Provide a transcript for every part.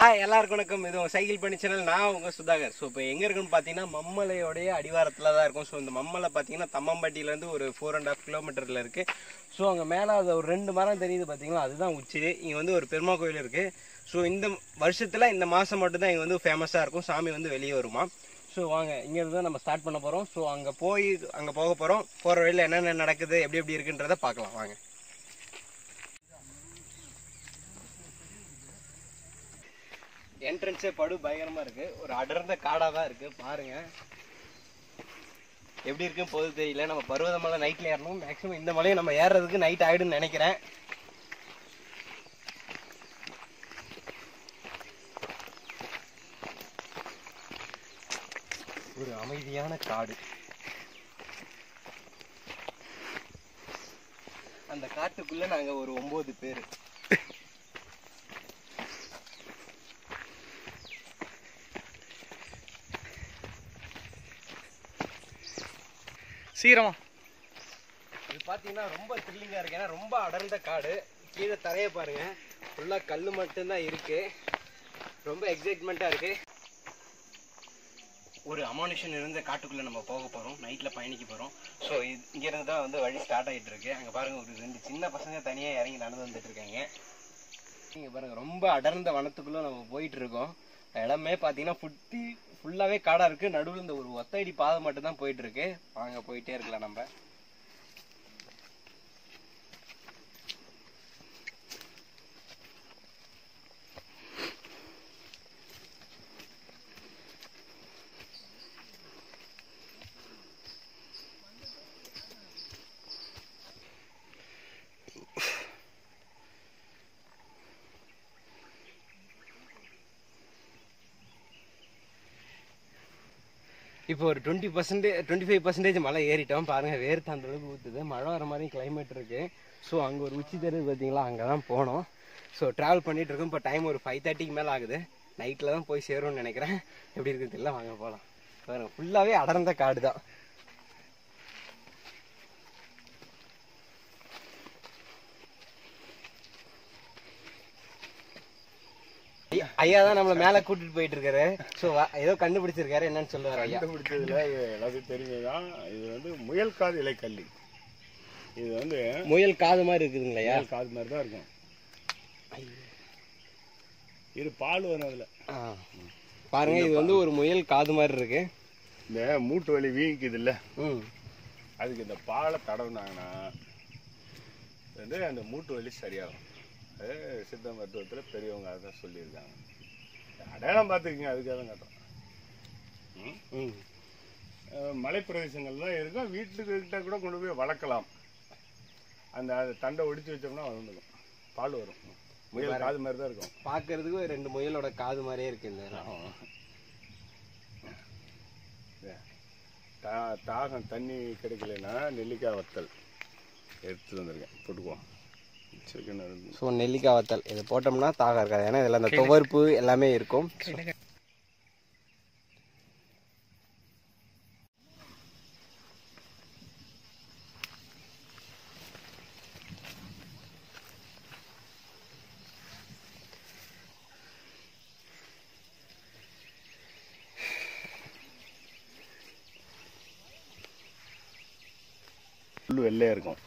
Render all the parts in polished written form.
எல்லாருக்கும் வணக்கம். இது சைக்கிள் பண்ணி சேனல். நான் உங்கள் சுதாகர். ஸோ இப்போ எங்கே இருக்குன்னு பார்த்தீங்கன்னா மம்மலையோடைய அடிவாரத்தில் தான் இருக்கும். ஸோ இந்த மம்மலை பார்த்தீங்கன்னா தம்மம்பட்டியிலேருந்து ஒரு 4.5 கிலோமீட்டரில் இருக்குது. ஸோ அங்கே மேலே அது ஒரு 2 மரம் தெரியுது பார்த்தீங்களா, அதுதான் உச்சி. இங்கே வந்து ஒரு பெருமா கோயில் இருக்குது. ஸோ இந்த வருஷத்தில் இந்த மாதம் மட்டும்தான் இங்கே வந்து ஃபேமஸாக இருக்கும். சாமி வந்து வெளியே வருமா. ஸோ வாங்க இங்கேருந்து தான் நம்ம ஸ்டார்ட் பண்ண போகிறோம். ஸோ அங்கே போக போகிறோம். போகிற வழியில் என்னென்ன நடக்குது, எப்படி இருக்குன்றதை பார்க்கலாம் வாங்க. என்ட்ரன்ஸே படு பயங்கரமா இருக்கு. ஒரு அடர்ந்த காடா தான் இருக்கு. பாருங்க எப்படி இருக்குன்னு போது தெரியல. நம்ம பருவத மலை நைட்ல ஏறணும். மேக்ஸிமம் இந்த மலையை நம்ம ஏறதுக்கு நைட் ஆயிடுன்னு நினைக்கிறேன். ஒரு அமைதியான காடு. அந்த காட்டுக்குள்ள நாங்க ஒரு 9 பேர். சீரமா இது பார்த்தீங்கன்னா ரொம்ப த்ரில்லிங்காக இருக்கு. ஏன்னா ரொம்ப அடர்ந்த காடு. கீழே தரையை பாருங்க, ஃபுல்லாக கல் மட்டும்தான் இருக்கு. ரொம்ப எக்ஸைட்மெண்ட்டாக இருக்கு. ஒரு அமானுஷன் இருந்த காட்டுக்குள்ளே நம்ம போக போகிறோம். நைட்டில் பயணிக்க போகிறோம். ஸோ இங்கேருந்து தான் வந்து வழி ஸ்டார்ட் ஆகிட்டு இருக்கு. அங்கே பாருங்க ஒரு 2 சின்ன பசங்க தனியாக இறங்கி நடந்து வந்துட்டு இருக்காங்க. இங்கே பாருங்க ரொம்ப அடர்ந்த வனத்துக்குள்ளே நம்ம போயிட்டு இருக்கோம். இடமே பார்த்தீங்கன்னா ஃபுல்லாகவே காடாக இருக்குது. நடுவில் இந்த ஒரு ஒத்தடி பாதை மட்டும் தான் போயிட்டு இருக்கு. வாங்க போயிட்டே இருக்கலாம் நம்ம. இப்போ ஒரு 25% மழை ஏறிட்டோம். பாருங்கள் வேர்த்து அந்த அளவுக்கு ஊற்றுது. மழை வர மாதிரி கிளைமேட் இருக்குது. ஸோ அங்கே ஒரு உச்சி தெரியுது பார்த்தீங்களா, அங்கே தான் போனோம். ஸோ ட்ராவல் பண்ணிகிட்டு இருக்கோம். இப்போ டைம் ஒரு 5:30க்கு மேலே ஆகுது. நைட்டில் தான் போய் சேரும்னு நினைக்கிறேன். எப்படி இருக்குது தெரியல. வாங்க போகலாம். பாருங்கள் ஃபுல்லாகவே அடர்ந்த காடு தான். ஐயா தான் நம்மள மேல கூட்டிட்டு போயிட்டு இருக்காரு. ஸோ ஏதோ கண்டுபிடிச்சிருக்காரு. என்னன்னு சொல்லுவாரு ஐயா? கண்டுபிடிச்சதுல எல்லாத்தையும் தெரிஞ்சதுதான். இது வந்து முயல் காது இலைக்கல்லி. இது வந்து முயல் காது மாதிரி இருக்குதுங்களா? முயல் காது மாதிரி தான் இருக்கும். இது பால் வரும் அதில். பாருங்க இது வந்து ஒரு முயல் காது மாதிரி இருக்கு. இந்த மூட்டு வலி வீங்கிக்குது இல்லை, அதுக்கு இந்த பாலை தடவுனாங்கன்னா வந்து அந்த மூட்டு வலி சரியாகும். அது சித்த மருத்துவத்தில் பெரியவங்க அதான் சொல்லியிருக்காங்க. அடையாளம் பார்த்துக்கிங்க, அதுக்காக தான் காட்டுறோம். மலைப்பிரதேசங்கள் தான் இருக்கும். வீட்டுக்கிட்ட கூட கொண்டு போய் வளர்க்கலாம். அந்த தண்டை ஒடிச்சு வச்சோம்னா வந்துடும், பால் வரும். முயல் காது மாதிரி தான் இருக்கும். பார்க்கறதுக்கு 2 முயலோட காது மாதிரியே இருக்கு. இந்த தாகம் தண்ணி கிடைக்கலன்னா நெல்லிக்காய் வத்தல் எடுத்துட்டு வந்திருக்கேன், போட்டுக்குவோம். ஸோ நெல்லிக்காய் வத்தல் இது போட்டோம்னா தாகம் இருக்காது. ஏன்னா இதில் அந்த துவர்ப்பு எல்லாமே இருக்கும். புல் வெள்ளையாக இருக்கும்,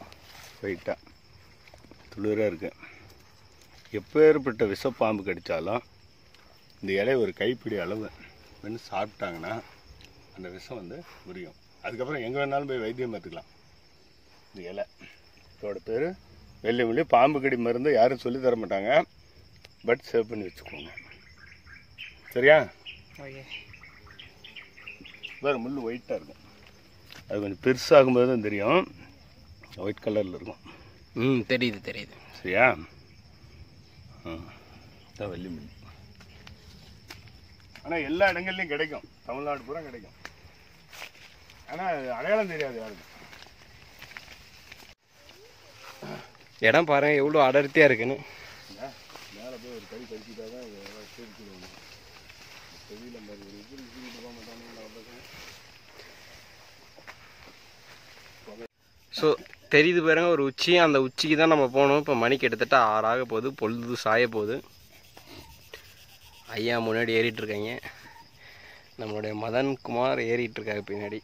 ஒயிட்டாக துளிராக இருக்குது. எப்பேற்பட்ட விஷப்பாம்பு கடித்தாலும் இந்த இலையை ஒரு கைப்பிடி அளவு வந்து சாப்பிட்டாங்கன்னா அந்த விஷம் வந்து புரியும். அதுக்கப்புறம் எங்கே வேணாலும் போய் வைத்தியம் பார்த்துக்கலாம். இந்த இலை இதோட பேர் வெள்ளை முள்ளி. பாம்பு கடி மருந்து யாரும் சொல்லி தர மாட்டாங்க, பட் சேவ் பண்ணி வச்சுக்கோங்க. சரியா? வேறு முள் ஒயிட்டாக இருக்கும். அது கொஞ்சம் பெருசாகும்போது தான் தெரியும். ஒயிட் கலரில் இருக்கும். தெரியுது. சரியா? தான் வெள்ளி முள்ளி. ஆனால் எல்லா இடங்கள்லையும் கிடைக்கும், தமிழ்நாடு பூரா கிடைக்கும். ஆனால் அடையாளம் தெரியாது யாருக்கும். இடம் பாருங்க எவ்வளோ அடர்த்தியாக இருக்குன்னு. மேலே போய் ஒரு கை கழிச்சுட்டா தான் தெரியல மாதிரி ஒரு இப்படி போக மாட்டாங்க. ஸோ தெரியுது பாருங்க ஒரு உச்சி. அந்த உச்சிக்கு தான் நம்ம போகணும். இப்போ மணி கிட்டத்தட்ட 6 ஆக போகுது. பொழுது சாய போகுது. ஐயா முன்னாடி ஏறிட்டு இருக்காங்க. நம்மளுடைய மதன் குமார் ஏறிட்டு இருக்காங்க பின்னாடி.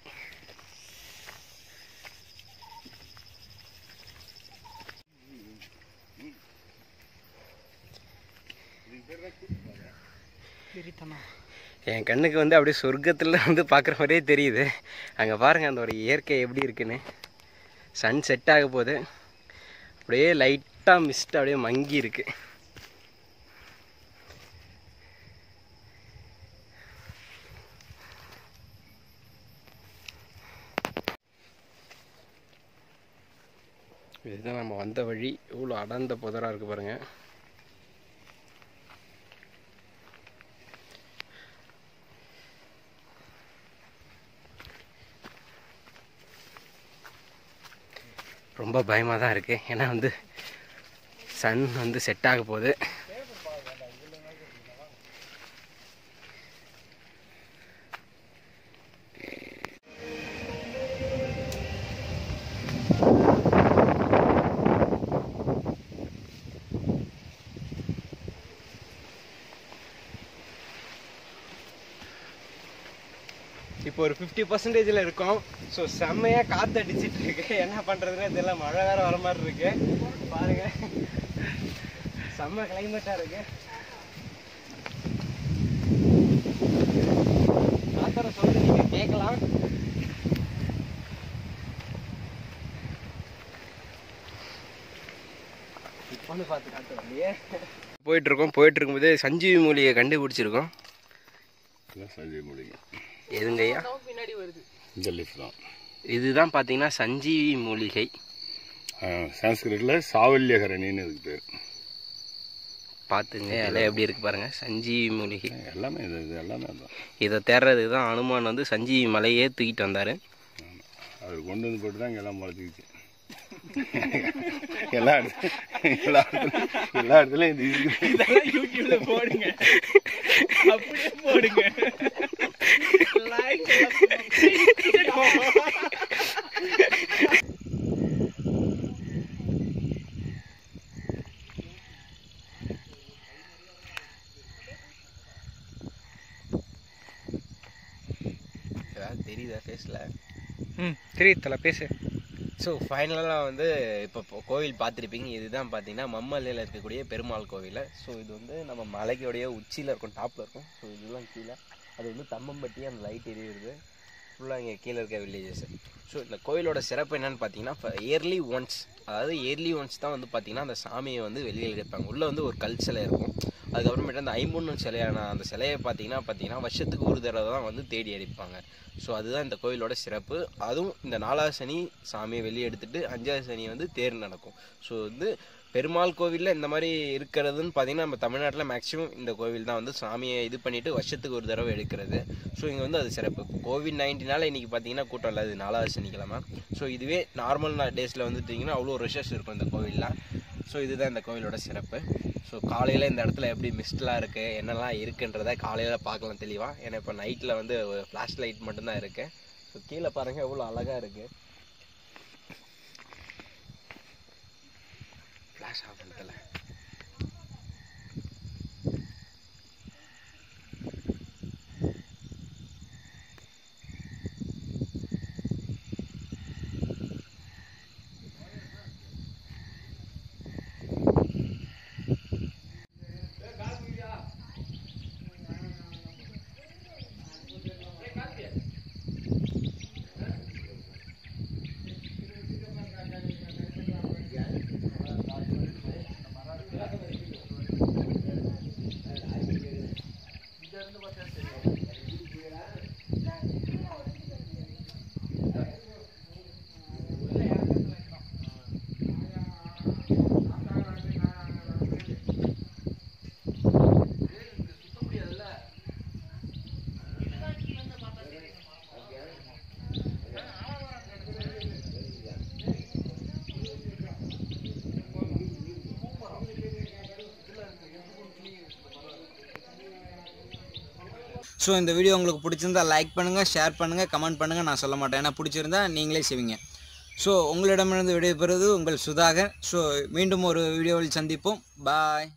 என் கண்ணுக்கு வந்து அப்படியே சொர்க்கத்தில் வந்து பார்க்குற மாதிரியே தெரியுது. அங்கே பாருங்கள் அந்த ஒரு இயற்கை எப்படி இருக்குன்னு. சன் செட் ஆக போகுது. அப்படியே லைட்டாக மிஸ்ட் அப்படியே மங்கி இருக்கு. இதுதான் நம்ம வந்த வழி. இவ்வளோ அடர்ந்த புதராக இருக்குது பாருங்கள். ரொம்ப பயமாக தான் இருக்குது. ஏன்னா வந்து சன் வந்து செட் ஆக போகுது. இப்போ ஒரு 50% இருக்கோம். ஸோ செம்மையாக காற்று அடிச்சிட்டு இருக்கு. என்ன பண்ணுறதுன்னு தெரியல. மழை வேறு வர மாதிரி இருக்கு. பாருங்க, செம்ம கிளைமேட்டாக இருக்கு. காத்தோட சொல்றது நீங்கள் கேட்கலாம். இப்போ வந்து பார்த்து காத்து வரலையே. போயிட்டு இருக்கும்போது சஞ்சீவி மூலிகை கண்டுபிடிச்சிருக்கோம். சஞ்சீவி மூலிகை எதுங்கய்யா? பின்னாடி வருது. இந்த லீஃப் தான். இதுதான் பார்த்தீங்கன்னா சஞ்சீவி மூலிகை. சான்ஸ்கிரிட்ல சாவல்யகரணின்னு இதுக்கு பேர். பார்த்துங்க இலை எப்படி இருக்கு பாருங்க. சஞ்சீவி மூலிகை எல்லாமே இது எல்லாமே தான். இதை தேர்றதுக்கு தான் அனுமான் வந்து சஞ்சீவி மலையே தூக்கிட்டு வந்தார். அவர் கொண்டு வந்து போட்டு தான் இங்கே எல்லாம் முளைச்சிக்கிச்சு. எல்லா இடத்துலையும் யூடியூப்ல போடுங்க, அப்படியே போடுங்க. தெரியுதா ஃபேஸில்? தெரியுது தலை, பேசு. ஸோ ஃபைனலாக வந்து இப்போ கோவில் பார்த்துருப்பீங்க. இதுதான் பார்த்தீங்கன்னா மம்மலையில் இருக்கக்கூடிய பெருமாள் கோவில். ஸோ இது வந்து நம்ம மலைக்குடைய உச்சியில் இருக்கும், டாப்பில் இருக்கும். ஸோ இதெல்லாம் கீழே அது வந்து தம்மம்பட்டி அந்த லைட் எரியுது. ஃபுல்லாக இங்கே கீழே இருக்க வில்லேஜஸ். ஸோ இந்த கோயிலோட சிறப்பு என்னென்னு பார்த்தீங்கன்னா இயர்லி ஒன்ஸ், அதாவது இயர்லி ஒன்ஸ் தான் வந்து பார்த்திங்கன்னா அந்த சாமியை வந்து வெளியில் எடுப்பாங்க. உள்ளே வந்து ஒரு கல் சிலை இருக்கும். அதுக்கப்புறமேட்டு அந்த ஐம்பொன்னு சிலையான அந்த சிலையை பார்த்தீங்கன்னா வருஷத்துக்கு ஒரு தடவை தான் வந்து தேடி அடிப்பாங்க. ஸோ அதுதான் இந்த கோயிலோட சிறப்பு. அதுவும் இந்த 4வது சனி சாமியை வெளியே எடுத்துகிட்டு 5வது சனி வந்து தேர் நடக்கும். ஸோ வந்து பெருமாள் கோவிலில் இந்த மாதிரி இருக்கிறதுன்னு பார்த்தீங்கன்னா நம்ம தமிழ்நாட்டில் மேக்ஸிமம் இந்த கோவில் தான் வந்து சாமியை இது பண்ணிவிட்டு வருஷத்துக்கு ஒரு தடவை எடுக்கிறது. ஸோ இங்கே வந்து அது சிறப்பு. கோவிட்-19 இன்றைக்கி பார்த்தீங்கன்னா கூட்டம் இல்லை, அது 4வது சனிக்கிழமை. ஸோ இதுவே நார்மல் டேஸில் வந்துட்டிங்கன்னா அவ்வளோ ரஷ்ஷஸ் இருக்கும் இந்த கோவிலில். ஸோ இதுதான் இந்த கோவிலோட சிறப்பு. ஸோ காலையில் இந்த இடத்துல எப்படி மிஸ்ட்லாம் இருக்குது, என்னெல்லாம் இருக்குன்றதை காலையில் பார்க்கலாம் தெளிவாக. ஏன்னா இப்போ நைட்டில் வந்து ஃப்ளாஷ் லைட் மட்டும்தான் இருக்குது. ஸோ கீழே பாருங்கள் எவ்வளோ அழகாக இருக்குது. ஃப்ளாஷ் ஆஃப் பண்ணல. ஸோ இந்த வீடியோ உங்களுக்கு பிடிச்சிருந்தா லைக் பண்ணுங்கள், ஷேர் பண்ணுங்கள், கமெண்ட் பண்ணுங்கள். நான் சொல்ல மாட்டேன், ஏன்னா பிடிச்சிருந்தா நீங்களே செய்வீங்க. ஸோ உங்களிடமிருந்து விடைபெறுவது உங்கள் சுதாகர். ஸோ மீண்டும் ஒரு வீடியோவில் சந்திப்போம். பாய்.